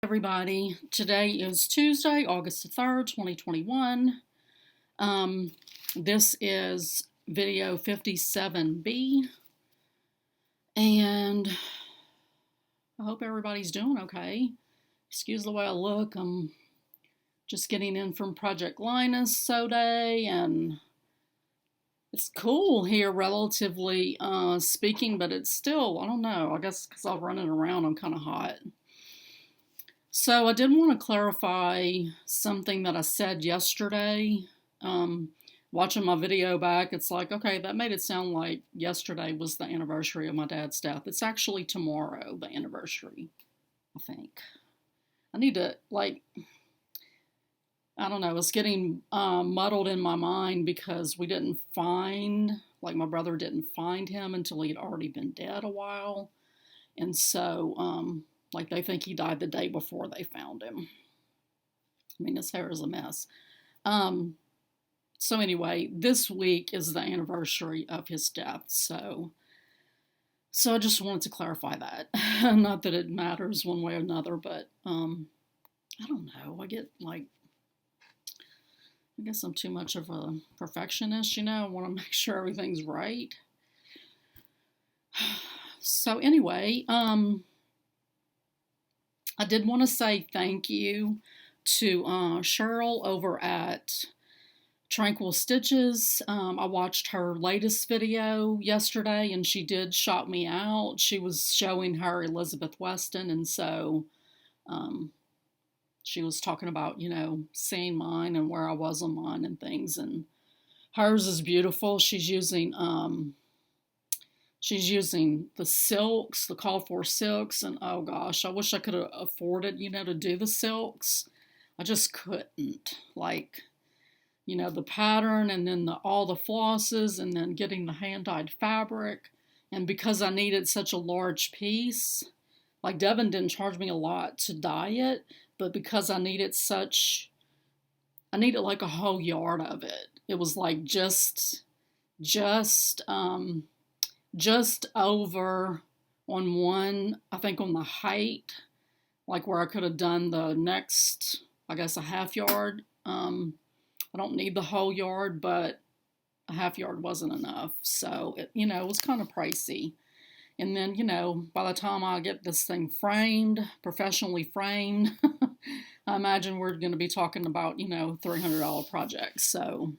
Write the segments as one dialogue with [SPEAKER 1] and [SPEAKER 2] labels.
[SPEAKER 1] Everybody, today is Tuesday, August the 3rd, 2021. This is video 57B, and I hope everybody's doing okay. Excuse the way I look. I'm just getting in from Project Linus today, and it's cool here, relatively speaking, but it's still, I don't know, I guess because I'm running around, I'm kind of hot. So I did want to clarify something that I said yesterday. Watching my video back, it's like, okay, that made it sound like yesterday was the anniversary of my dad's death. It's actually tomorrow, the anniversary, I think. I need to, I don't know, it's getting muddled in my mind because we didn't find, my brother didn't find him until he'd already been dead a while. And so, they think he died the day before they found him. I mean, his hair is a mess. So anyway, this week is the anniversary of his death. So I just wanted to clarify that. Not that it matters one way or another, but I don't know. I guess I'm too much of a perfectionist, I want to make sure everything's right. So anyway, I did want to say thank you to Cheryl over at Tranquil Stitches. I watched her latest video yesterday, and she did shout me out. She was showing her Elizabeth Weston, and so she was talking about, seeing mine and where I was on mine and things, and hers is beautiful. She's using the silks, the call for silks, and oh gosh, I wish I could have afforded, to do the silks. I just couldn't. The pattern and then all the flosses and then getting the hand-dyed fabric. And because I needed such a large piece, Devin didn't charge me a lot to dye it, but because I needed a whole yard of it. It was just over on one, I think on the height, where I could have done the next, I guess, a half yard. I don't need the whole yard, but a half yard wasn't enough. So, it was kind of pricey. And then, by the time I get this thing framed, professionally framed, I imagine we're going to be talking about, $300 projects. So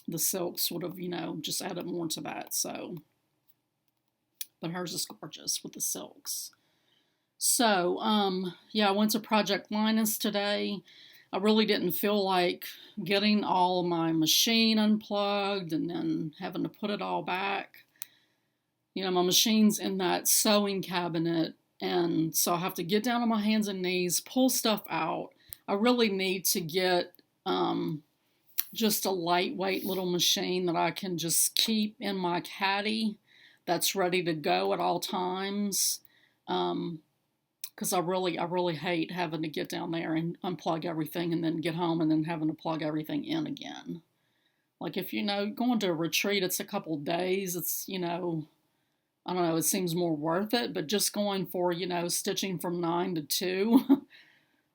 [SPEAKER 1] the silks would have, just added more to that. So, but hers is gorgeous with the silks. So, I went to Project Linus today. I really didn't feel like getting all my machine unplugged and then having to put it all back. My machine's in that sewing cabinet, and so I have to get down on my hands and knees, pull stuff out. I really need to get just a lightweight little machine that I can just keep in my caddy that's ready to go at all times, because I really hate having to get down there and unplug everything and then get home and then having to plug everything in again. If going to a retreat, it's a couple days, it's, I don't know, it seems more worth it, but just going for, stitching from 9 to 2,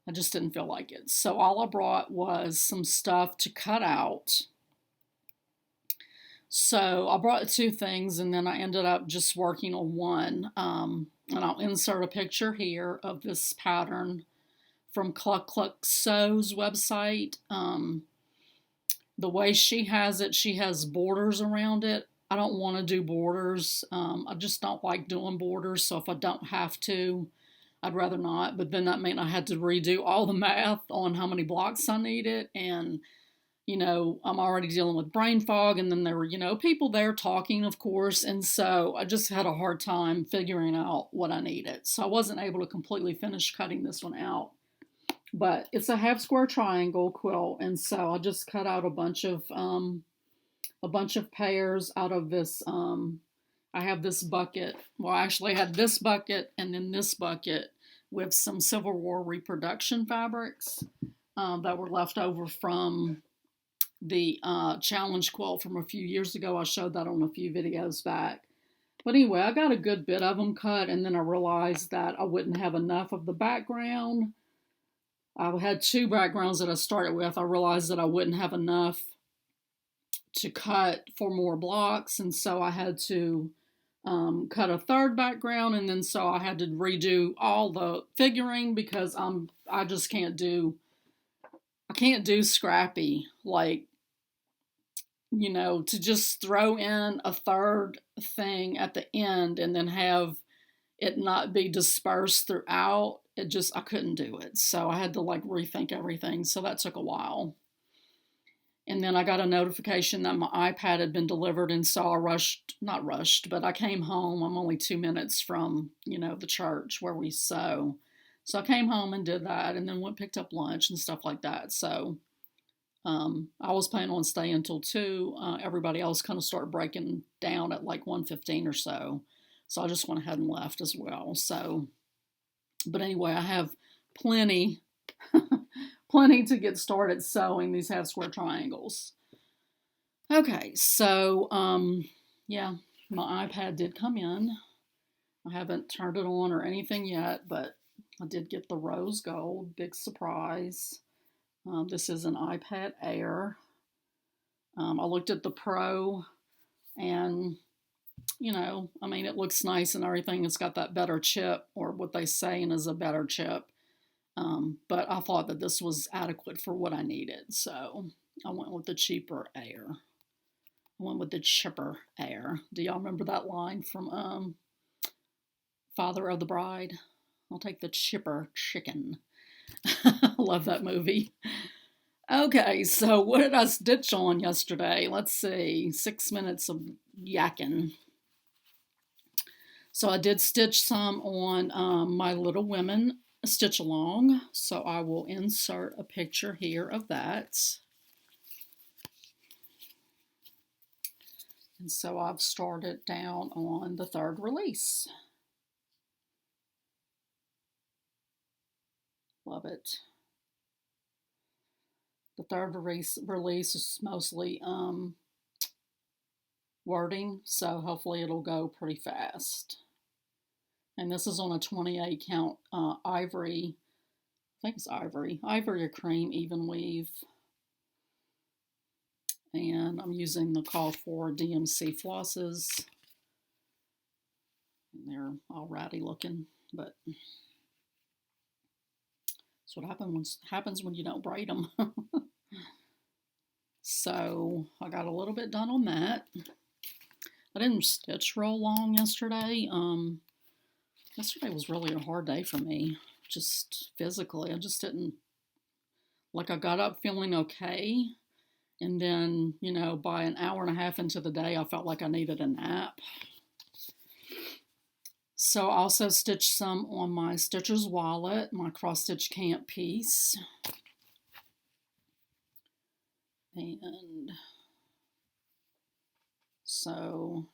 [SPEAKER 1] I just didn't feel like it. So all I brought was some stuff to cut out. So I brought 2 things, and then I ended up just working on one. And I'll insert a picture here of this pattern from Cluck Cluck Sew's website. The way she has it, she has borders around it. I don't want to do borders. I just don't like doing borders, so if I don't have to, I'd rather not. But then that meant I had to redo all the math on how many blocks I needed, and I'm already dealing with brain fog, and then there were, people there talking, of course, and so I just had a hard time figuring out what I needed. So I wasn't able to completely finish cutting this one out. But it's a half square triangle quilt, and so I just cut out a bunch of pairs out of this. I have this bucket. Well, I actually had this bucket and then this bucket with some Civil War reproduction fabrics that were left over from the challenge quilt from a few years ago. I showed that on a few videos back. But anyway, I got a good bit of them cut, and then I realized that I wouldn't have enough of the background. I had 2 backgrounds that I started with. I realized that I wouldn't have enough to cut 4 more blocks, and so I had to cut a 3rd background, and then so I had to redo all the figuring because I just can't do scrappy, like, to just throw in a 3rd thing at the end and then have it not be dispersed throughout. I couldn't do it. So I had to like rethink everything. So that took a while. And then I got a notification that my iPad had been delivered, and so I not rushed, but I came home. I'm only 2 minutes from, the church where we sew. So I came home and did that, and then picked up lunch and stuff like that. So I was planning on staying until 2. Everybody else kind of started breaking down at like 1:15 or so. So I just went ahead and left as well. So, but anyway, I have plenty to get started sewing these half square triangles. Okay, so yeah, my iPad did come in. I haven't turned it on or anything yet, but I did get the rose gold, big surprise. This is an iPad Air. I looked at the Pro, and it looks nice and everything. It's got that better chip, or what they say is a better chip. But I thought that this was adequate for what I needed, so I went with the cheaper Air. I went with the chipper Air. Do y'all remember that line from Father of the Bride? I'll take the chipper chicken. I love that movie. Okay, so what did I stitch on yesterday? Let's see, 6 minutes of yakking. So I did stitch some on My Little Women stitch along. So I will insert a picture here of that. And so I've started down on the 3rd release. Love it. The 3rd release is mostly wording, so hopefully it'll go pretty fast. And this is on a 28 count ivory, I think it's ivory or cream even weave. And I'm using the call for DMC flosses. And they're all ratty looking, but that's what happens when you don't braid them. So I got a little bit done on that. I didn't stitch real long yesterday. Yesterday was really a hard day for me, just physically. I just didn't, I got up feeling okay. And then, by an hour and a half into the day, I felt like I needed a nap. So I also stitched some on my Stitcher's Wallet, my cross stitch camp piece. And so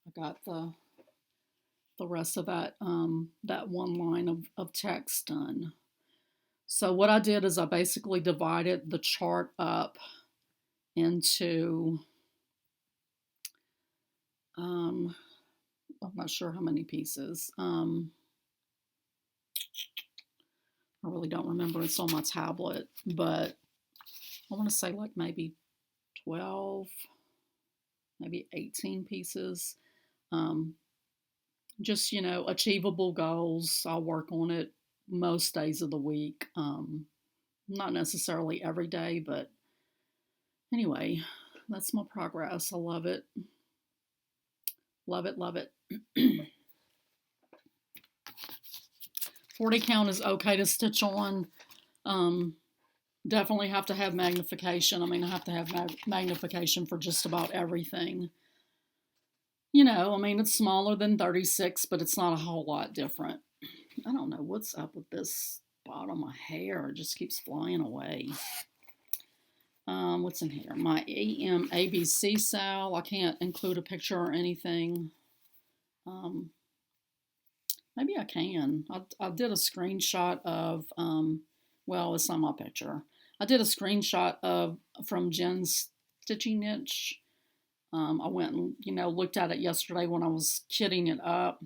[SPEAKER 1] I got the rest of that that one line of text done. So what I did is I basically divided the chart up into I'm not sure how many pieces. I really don't remember. It's on my tablet, but I want to say like maybe 12, maybe 18 pieces. Just, achievable goals. I'll work on it most days of the week. Not necessarily every day, but anyway, that's my progress. I love it. Love it, love it. 40 count is okay to stitch on. Definitely have to have magnification. I have to have magnification for just about everything. It's smaller than 36, but it's not a whole lot different. I don't know what's up with this bottom. My hair just keeps flying away. What's in here? My ABC Sal. I can't include a picture or anything. Maybe I can. I did a screenshot of, well, it's not my picture. I did a screenshot from Jen's Stitching Niche. I went and, looked at it yesterday when I was kitting it up.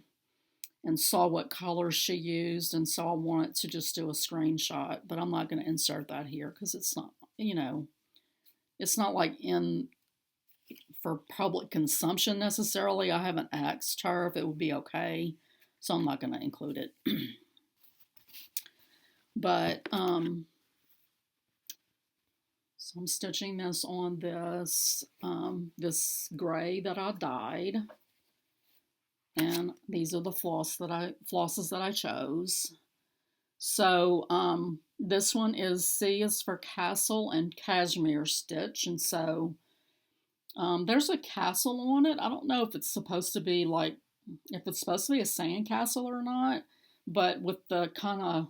[SPEAKER 1] and saw what colors she used, and so I wanted to just do a screenshot, but I'm not going to insert that here because it's not, you know, it's not like in for public consumption necessarily. I haven't asked her if it would be okay, so I'm not going to include it. But so I'm stitching this on this this gray that I dyed, and these are the flosses that I chose. So this one is C is for castle and cashmere stitch, and so there's a castle on it. I don't know if it's supposed to be like, if it's supposed to be a sand castle or not, but with the kind of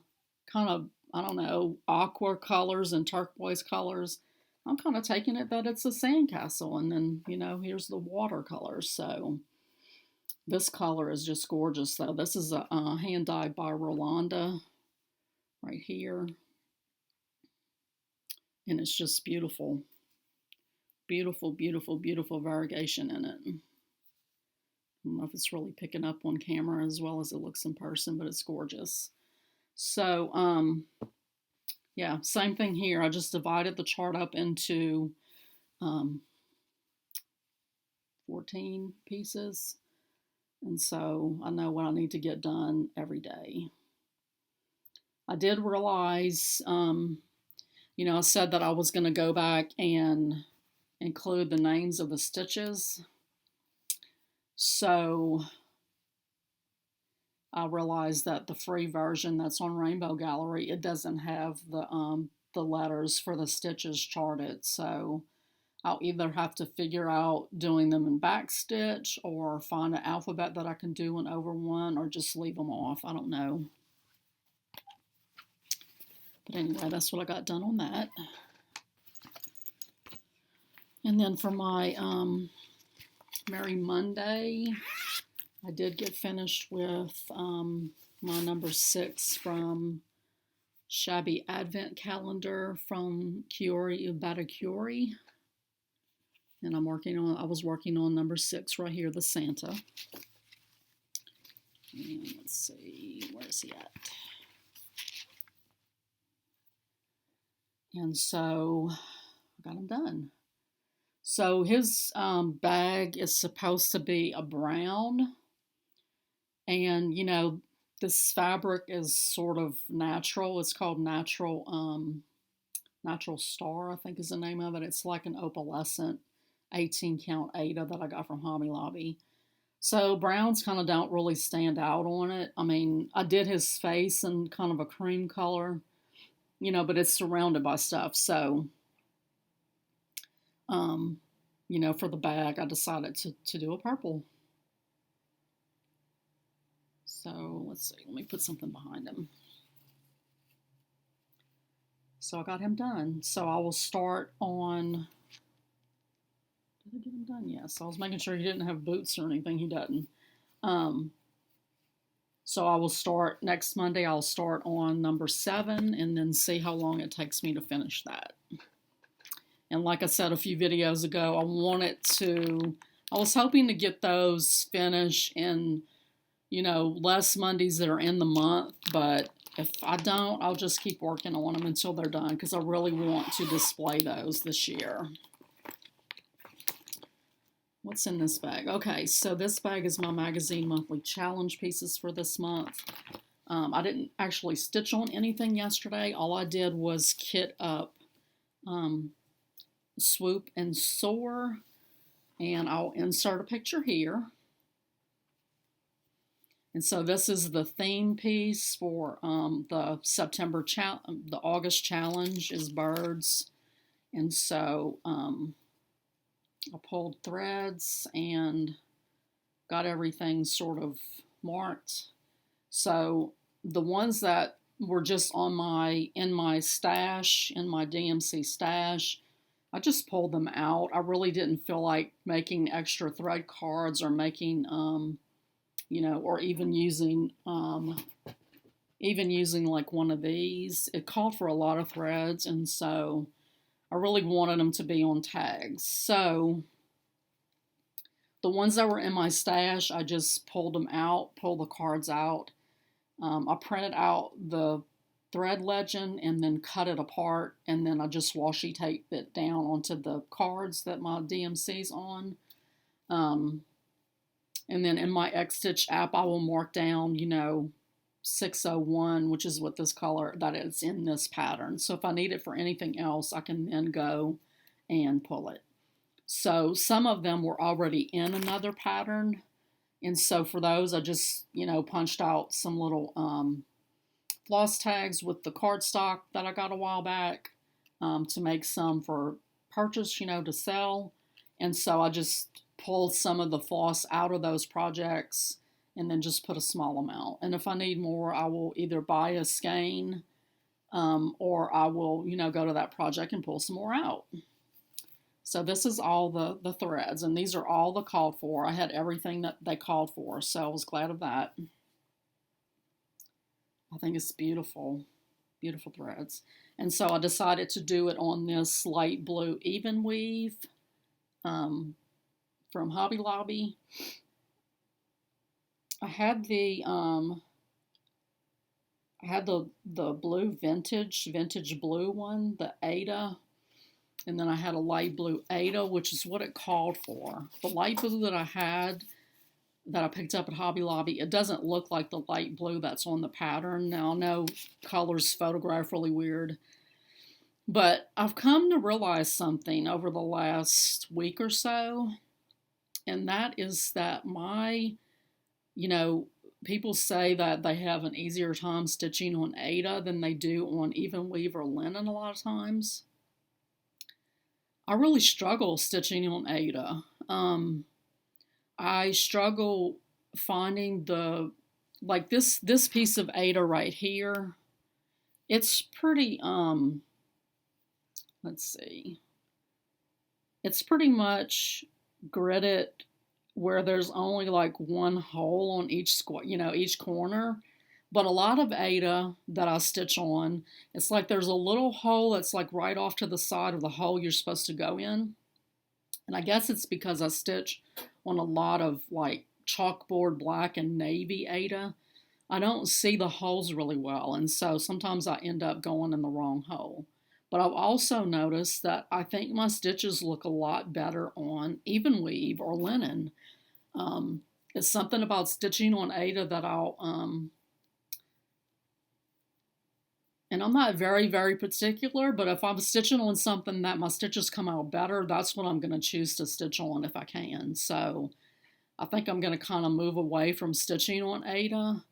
[SPEAKER 1] I don't know, aqua colors and turquoise colors, I'm kind of taking it that it's a sand castle, and then, you know, here's the watercolors. So this color is just gorgeous, though. This is a hand dyed by Rolanda right here, and it's just beautiful. Beautiful, beautiful, beautiful variegation in it. I don't know if it's really picking up on camera as well as it looks in person, but it's gorgeous. So, yeah, same thing here. I just divided the chart up into 14 pieces. And so I know what I need to get done every day. I did realize, you know, I said that I was going to go back and include the names of the stitches. So I realized that the free version that's on Rainbow Gallery, it doesn't have the letters for the stitches charted. So I'll either have to figure out doing them in back stitch or find an alphabet that I can do one over one, or just leave them off. I don't know. But anyway, that's what I got done on that. And then for my Merry Monday, I did get finished with my number 6 from Shabby Advent Calendar from Chiori Ubata Chiori. And I was working on number 6 right here, the Santa. And let's see, where is he at? And so I got him done. So his bag is supposed to be a brown. And, you know, this fabric is sort of natural. It's called Natural Star, I think is the name of it. It's like an opalescent 18 count Aida that I got from Hobby Lobby. So browns kind of don't really stand out on it. I mean, I did his face in kind of a cream color, you know, but it's surrounded by stuff. So, you know, for the bag, I decided to do a purple. So let's see, let me put something behind him. So I got him done. So I will start on, did I get him done? Yes, I was making sure he didn't have boots or anything. He doesn't. So I will start next Monday. I'll start on number 7 and then see how long it takes me to finish that. And like I said a few videos ago, I was hoping to get those finished in, you know, less Mondays that are in the month, but if I don't, I'll just keep working on them until they're done, because I really want to display those this year. What's in this bag? Okay, so this bag is my magazine monthly challenge pieces for this month. I didn't actually stitch on anything yesterday. All I did was kit up Swoop and Soar, and I'll insert a picture here. And so this is the theme piece for the the August challenge is birds. And so I pulled threads and got everything sort of marked. So the ones that were just on in my stash, in my DMC stash, I just pulled them out. I really didn't feel like making extra thread cards or making you know, or even using like one of these. It called for a lot of threads, and so I really wanted them to be on tags. So The ones that were in my stash, I just pulled them out, pulled the cards out. I printed out the thread legend and then cut it apart, and then I just washi taped it down onto the cards that my DMC's on. And then in my X-Stitch app, I will mark down, 601, which is what this color, that is in this pattern. So if I need it for anything else, I can then go and pull it. So some of them were already in another pattern. And so for those, I just, punched out some little floss tags with the cardstock that I got a while back to make some for purchase, to sell. And so I just pulled some of the floss out of those projects and then just put a small amount. And if I need more, I will either buy a skein or I will, go to that project and pull some more out. So this is all the threads, and these are all the called for. I had everything that they called for, so I was glad of that. I think it's beautiful, beautiful threads. And so I decided to do it on this light blue evenweave from Hobby Lobby. I had the blue vintage blue one, the Aida. And then I had a light blue Aida, which is what it called for. The light blue that I had, that I picked up at Hobby Lobby, it doesn't look like the light blue that's on the pattern. Now, I know colors photograph really weird. But I've come to realize something over the last week or so. And that is that people say that they have an easier time stitching on Aida than they do on evenweave or linen a lot of times. I really struggle stitching on Aida. I struggle finding this piece of Aida right here. It's pretty, let's see. It's pretty much gridded where there's only like one hole on each each corner. But a lot of Aida that I stitch on, it's like there's a little hole that's like right off to the side of the hole you're supposed to go in. And I guess it's because I stitch on a lot of like chalkboard black and navy Aida. I don't see the holes really well, and so sometimes I end up going in the wrong hole. But I've also noticed that I think my stitches look a lot better on evenweave or linen. It's something about stitching on Aida that and I'm not very, very particular, but if I'm stitching on something that my stitches come out better, that's what I'm going to choose to stitch on if I can. So I think I'm going to kind of move away from stitching on Aida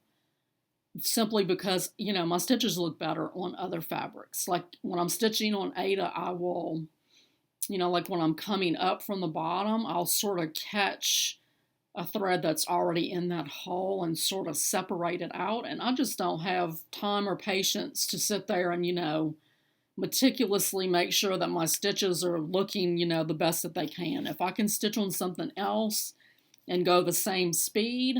[SPEAKER 1] simply because, my stitches look better on other fabrics. Like when I'm stitching on Aida, I will, like when I'm coming up from the bottom, I'll sort of catch a thread that's already in that hole and sort of separate it out. And I just don't have time or patience to sit there and, meticulously make sure that my stitches are looking, the best that they can. If I can stitch on something else and go the same speed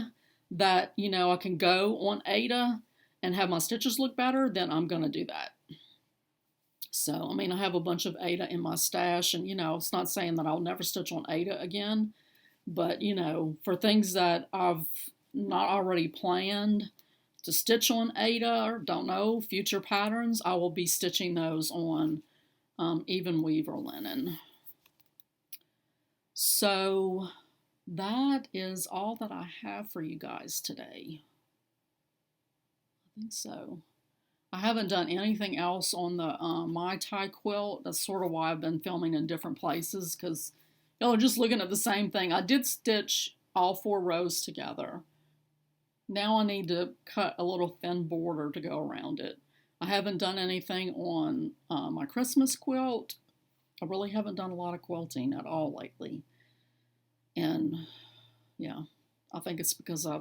[SPEAKER 1] that, I can go on Aida and have my stitches look better, then I'm going to do that. So, I have a bunch of Aida in my stash, and, it's not saying that I'll never stitch on Aida again. But, for things that I've not already planned to stitch on Aida or don't know, future patterns, I will be stitching those on evenweave or linen. So that is all that I have for you guys today. I think so. I haven't done anything else on the My Tie quilt. That's sort of why I've been filming in different places, because just looking at the same thing. I did stitch all 4 rows together. Now I need to cut a little thin border to go around it. I haven't done anything on my Christmas quilt. I really haven't done a lot of quilting at all lately. And yeah, I think it's because I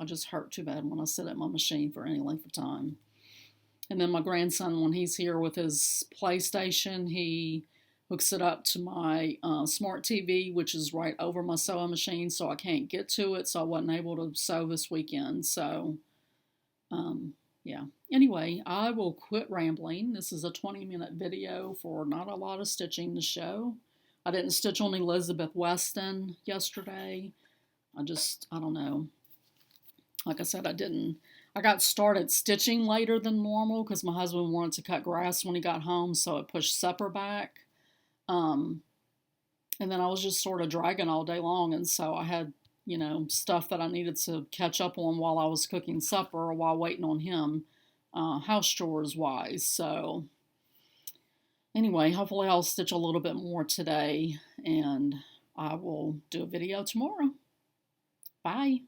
[SPEAKER 1] just hurt too bad when I sit at my machine for any length of time. And then my grandson, when he's here with his PlayStation, he hooks it up to my smart TV, which is right over my sewing machine, so I can't get to it, so I wasn't able to sew this weekend. So, yeah. Anyway, I will quit rambling. This is a 20-minute video for not a lot of stitching to show. I didn't stitch on Elizabeth Weston yesterday. I don't know. Like I said, I got started stitching later than normal because my husband wanted to cut grass when he got home, so it pushed supper back. And then I was just sort of dragging all day long, and so I had, stuff that I needed to catch up on while I was cooking supper or while waiting on him, house chores wise. So anyway, hopefully I'll stitch a little bit more today, and I will do a video tomorrow. Bye.